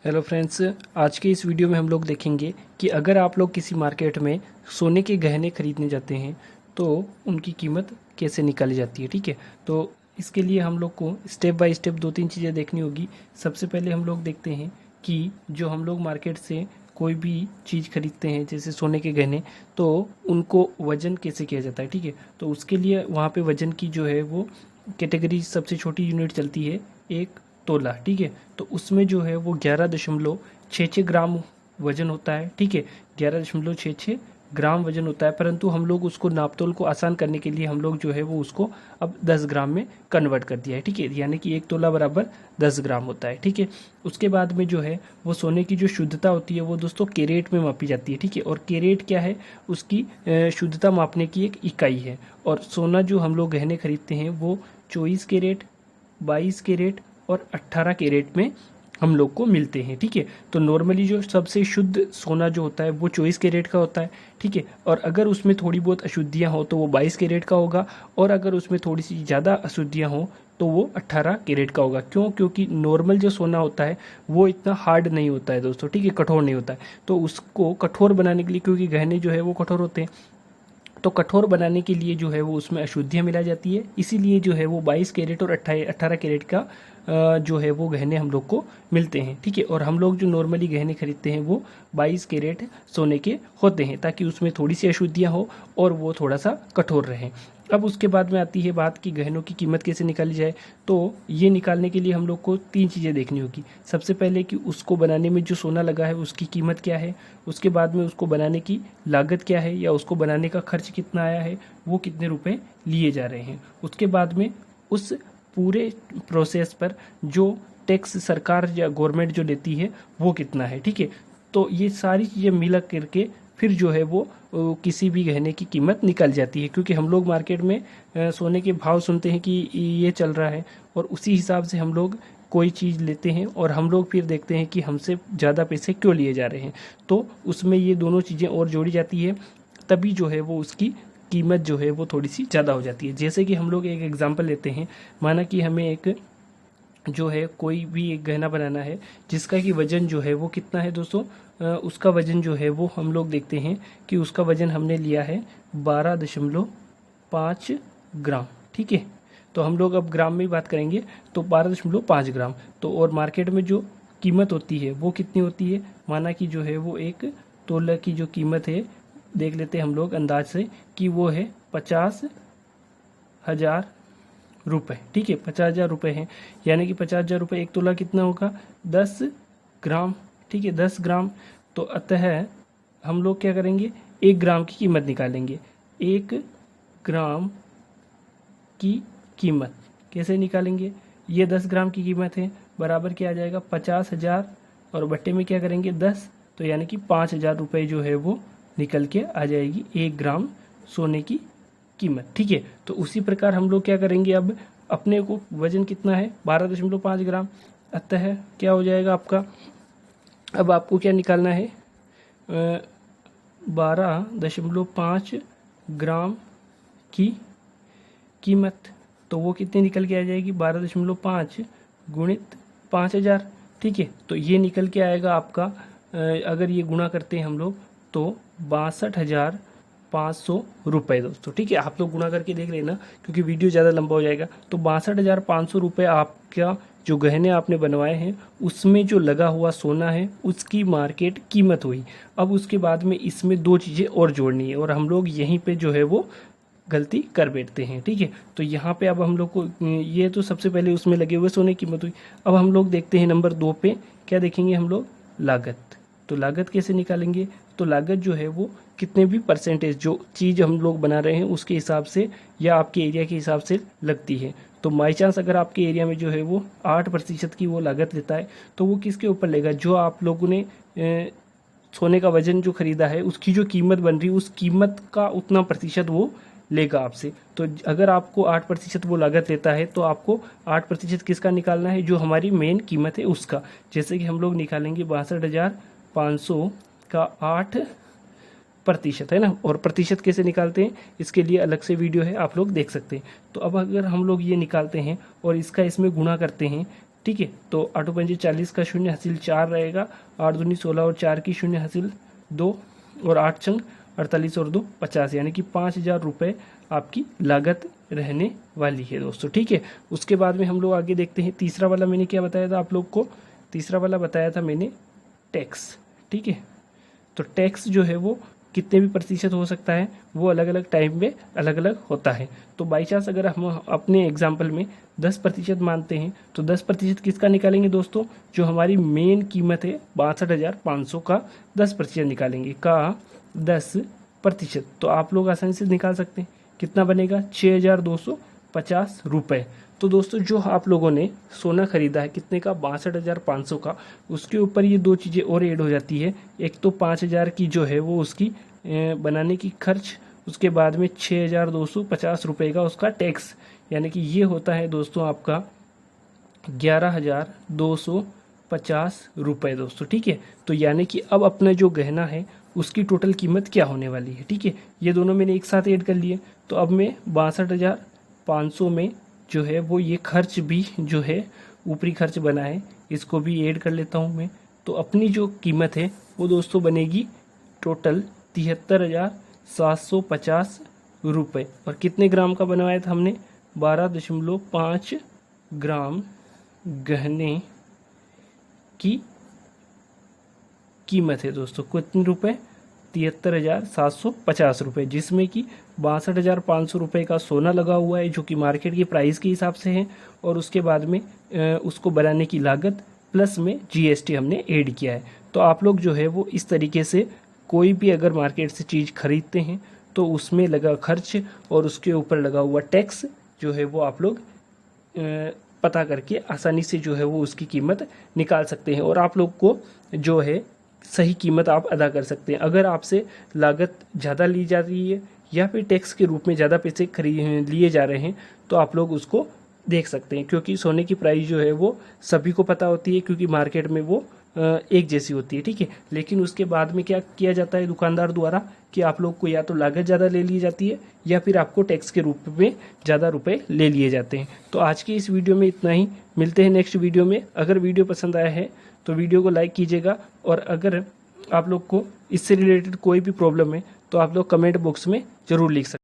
Hello friends, आज के इस वीडियो में हम लोग देखेंगे कि अगर आप लोग किसी मार्केट में सोने के गहने खरीदने जाते हैं तो उनकी कीमत कैसे निकाली जाती है। ठीक है, तो इसके लिए हम लोग को स्टेप बाय स्टेप दो तीन चीज़ें देखनी होगी। सबसे पहले हम लोग देखते हैं कि जो हम लोग मार्केट से कोई भी चीज़ खरीदते हैं जैसे सोने के गहने, तो उनको वज़न कैसे किया जाता है। ठीक है, तो उसके लिए वहाँ पे वज़न की जो है वो कैटेगरी सबसे छोटी यूनिट चलती है, एक तोला। ठीक है, तो उसमें जो है वो 11.66 ग्राम वजन होता है। ठीक है, 11.66 ग्राम वजन होता है, परंतु हम लोग उसको नापतोल को आसान करने के लिए हम लोग जो है वो उसको अब 10 ग्राम में कन्वर्ट कर दिया है। ठीक है, यानी कि एक तोला बराबर 10 ग्राम होता है। ठीक है, उसके बाद में जो है वो सोने की जो शुद्धता होती है वो दोस्तों कैरेट में मापी जाती है। ठीक है, और कैरेट क्या है, उसकी शुद्धता मापने की एक इकाई है। और सोना जो हम लोग गहने खरीदते हैं वो 24 कैरेट, 22 कैरेट और 18 कैरेट में हम लोग को मिलते हैं। ठीक है, तो नॉर्मली जो सबसे शुद्ध सोना जो होता है वो 24 कैरेट का होता है। ठीक है, और अगर उसमें थोड़ी बहुत अशुद्धियां हो तो वो 22 कैरेट का होगा, और अगर उसमें थोड़ी सी ज़्यादा अशुद्धियां हो तो वो 18 कैरेट का होगा। क्यों? क्योंकि नॉर्मल जो सोना होता है वो इतना हार्ड नहीं होता है दोस्तों। ठीक है, कठोर नहीं होता है, तो उसको कठोर बनाने के लिए, क्योंकि गहने जो है वो कठोर होते हैं, तो कठोर बनाने के लिए जो है वो उसमें अशुद्धियाँ मिलाई जाती है। इसीलिए जो है वो 22 कैरेट और 18 कैरेट का जो है वो गहने हम लोग को मिलते हैं। ठीक है, और हम लोग जो नॉर्मली गहने खरीदते हैं वो 22 कैरेट सोने के होते हैं, ताकि उसमें थोड़ी सी अशुद्धियाँ हो और वो थोड़ा सा कठोर रहें। अब उसके बाद में आती है बात कि गहनों की कीमत कैसे निकाली जाए। तो ये निकालने के लिए हम लोग को तीन चीज़ें देखनी होगी। सबसे पहले कि उसको बनाने में जो सोना लगा है उसकी कीमत क्या है, उसके बाद में उसको बनाने की लागत क्या है, या उसको बनाने का खर्च कितना आया है, वो कितने रुपए लिए जा रहे हैं। उसके बाद में उस पूरे प्रोसेस पर जो टैक्स सरकार या गवर्नमेंट जो लेती है वो कितना है। ठीक है, तो ये सारी चीज़ें मिला करके फिर जो है वो किसी भी गहने की कीमत निकल जाती है। क्योंकि हम लोग मार्केट में सोने के भाव सुनते हैं कि ये चल रहा है, और उसी हिसाब से हम लोग कोई चीज़ लेते हैं, और हम लोग फिर देखते हैं कि हमसे ज़्यादा पैसे क्यों लिए जा रहे हैं। तो उसमें ये दोनों चीज़ें और जोड़ी जाती है, तभी जो है वो उसकी कीमत जो है वो थोड़ी सी ज़्यादा हो जाती है। जैसे कि हम लोग एक एग्जांपल लेते हैं, माना कि हमें एक जो है कोई भी एक गहना बनाना है जिसका कि वज़न जो है वो कितना है दोस्तों, उसका वज़न जो है वो हम लोग देखते हैं कि उसका वज़न हमने लिया है 12.5 ग्राम। ठीक है, तो हम लोग अब ग्राम में ही बात करेंगे, तो 12.5 ग्राम। तो और मार्केट में जो कीमत होती है वो कितनी होती है, माना कि जो है वो एक तोला की जो कीमत है, देख लेते हैं हम लोग अंदाज से, कि वो है 50,000 रुपये। ठीक है, 50,000 रुपये हैं, यानी कि 50,000 रुपये एक तोला कितना होगा, 10 ग्राम। ठीक है, 10 ग्राम। तो अतः हम लोग क्या करेंगे, 1 ग्राम की कीमत निकालेंगे। 1 ग्राम की कीमत कैसे निकालेंगे, ये 10 ग्राम की कीमत है, बराबर क्या आ जाएगा 50,000, और बट्टे में क्या करेंगे 10, तो यानी कि 5,000 रुपये जो है वो निकल के आ जाएगी 1 ग्राम सोने की कीमत। ठीक है, तो उसी प्रकार हम लोग क्या करेंगे, अब अपने को वजन कितना है 12.5 ग्राम, अतः क्या हो जाएगा आपका, अब आपको क्या निकालना है 12.5 ग्राम की कीमत, तो वो कितनी निकल के आ जाएगी 12.5 गुणित 5,000। ठीक है, तो ये निकल के आएगा आपका, अगर ये गुणा करते हैं हम लोग तो 62,500 रुपये दोस्तों। ठीक है, आप लोग गुणा करके देख लेना क्योंकि वीडियो ज़्यादा लंबा हो जाएगा। तो 62,500 रुपये आपका जो गहने आपने बनवाए हैं उसमें जो लगा हुआ सोना है उसकी मार्केट कीमत हुई। अब उसके बाद में इसमें दो चीज़ें और जोड़नी है, और हम लोग यहीं पे जो है वो गलती कर बैठते हैं। ठीक है, तो यहाँ पे अब हम लोग को ये तो सबसे पहले उसमें लगे हुए सोने की कीमत हुई। अब हम लोग देखते हैं नंबर 2 पे क्या देखेंगे हम लोग, लागत। तो लागत कैसे निकालेंगे, तो लागत जो है वो कितने भी परसेंटेज जो चीज़ हम लोग बना रहे हैं उसके हिसाब से या आपके एरिया के हिसाब से लगती है। तो बाई चांस अगर आपके एरिया में जो है वो 8% की वो लागत लेता है, तो वो किसके ऊपर लेगा, जो आप लोगों ने सोने का वजन जो खरीदा है उसकी जो कीमत बन रही है उस कीमत का उतना प्रतिशत वो लेगा आपसे। तो अगर आपको 8% वो लागत लेता है तो आपको 8% किसका निकालना है, जो हमारी मेन कीमत है उसका। जैसे कि हम लोग निकालेंगे 62,500 का 8% है ना, और प्रतिशत कैसे निकालते हैं इसके लिए अलग से वीडियो है, आप लोग देख सकते हैं। तो अब अगर हम लोग ये निकालते हैं और इसका इसमें गुणा करते हैं ठीक है। तो 8 पंजे 40 का शून्य हासिल 4 रहेगा, 8 दूनी 16 और 4 की शून्य हासिल 2 और 8 चंग 48 और 2 50, यानी कि 5,000 रुपये आपकी लागत रहने वाली है दोस्तों, ठीक है। उसके बाद में हम लोग आगे देखते हैं। तीसरा वाला मैंने क्या बताया था आप लोग को, तीसरा वाला बताया था मैंने टैक्स, ठीक है। तो टैक्स जो है वो कितने भी प्रतिशत हो सकता है, वो अलग अलग टाइम में अलग अलग होता है। तो बाई चांस अगर हम अपने एग्जाम्पल में 10% मानते हैं तो 10% किसका निकालेंगे दोस्तों, जो हमारी मेन कीमत है 62,500 का 10% निकालेंगे, का 10%। तो आप लोग आसानी से निकाल सकते हैं, कितना बनेगा 6,250 रुपये। तो दोस्तों जो आप लोगों ने सोना खरीदा है कितने का, 62,500 का, उसके ऊपर ये दो चीज़ें और ऐड हो जाती है। एक तो 5,000 की जो है वो उसकी बनाने की खर्च, उसके बाद में 6,250 रुपये का उसका टैक्स, यानी कि ये होता है दोस्तों आपका 11,250 रुपये दोस्तों, ठीक है। तो यानी कि अब अपना जो गहना है उसकी टोटल कीमत क्या होने वाली है, ठीक है। ये दोनों मैंने एक साथ ऐड कर लिए। तो अब मैं 62,500 में जो है वो ये खर्च भी जो है ऊपरी खर्च बना है, इसको भी ऐड कर लेता हूँ मैं। तो अपनी जो कीमत है वो दोस्तों बनेगी टोटल 73,750 रुपये। और कितने ग्राम का बनवाया था हमने, 12.5 ग्राम गहने की कीमत है दोस्तों। कितने रुपए, 73,750 रुपये, जिसमें कि 62,500 रुपये का सोना लगा हुआ है जो कि मार्केट की प्राइस के हिसाब से है, और उसके बाद में उसको बनाने की लागत प्लस में GST हमने ऐड किया है। तो आप लोग जो है वो इस तरीके से कोई भी अगर मार्केट से चीज़ खरीदते हैं तो उसमें लगा खर्च और उसके ऊपर लगा हुआ टैक्स जो है वो आप लोग पता करके आसानी से जो है वो उसकी कीमत निकाल सकते हैं, और आप लोग को जो है सही कीमत आप अदा कर सकते हैं। अगर आपसे लागत ज़्यादा ली जा रही है या फिर टैक्स के रूप में ज़्यादा पैसे लिए जा रहे हैं तो आप लोग उसको देख सकते हैं, क्योंकि सोने की प्राइस जो है वो सभी को पता होती है, क्योंकि मार्केट में वो एक जैसी होती है, ठीक है। लेकिन उसके बाद में क्या किया जाता है दुकानदार द्वारा कि आप लोग को या तो लागत ज़्यादा ले ली जाती है या फिर आपको टैक्स के रूप में ज़्यादा रुपए ले लिए जाते हैं। तो आज की इस वीडियो में इतना ही, मिलते हैं नेक्स्ट वीडियो में। अगर वीडियो पसंद आया है तो वीडियो को लाइक कीजिएगा, और अगर आप लोग को इससे रिलेटेड कोई भी प्रॉब्लम है तो आप लोग कमेंट बॉक्स में ज़रूर लिख सकते हैं।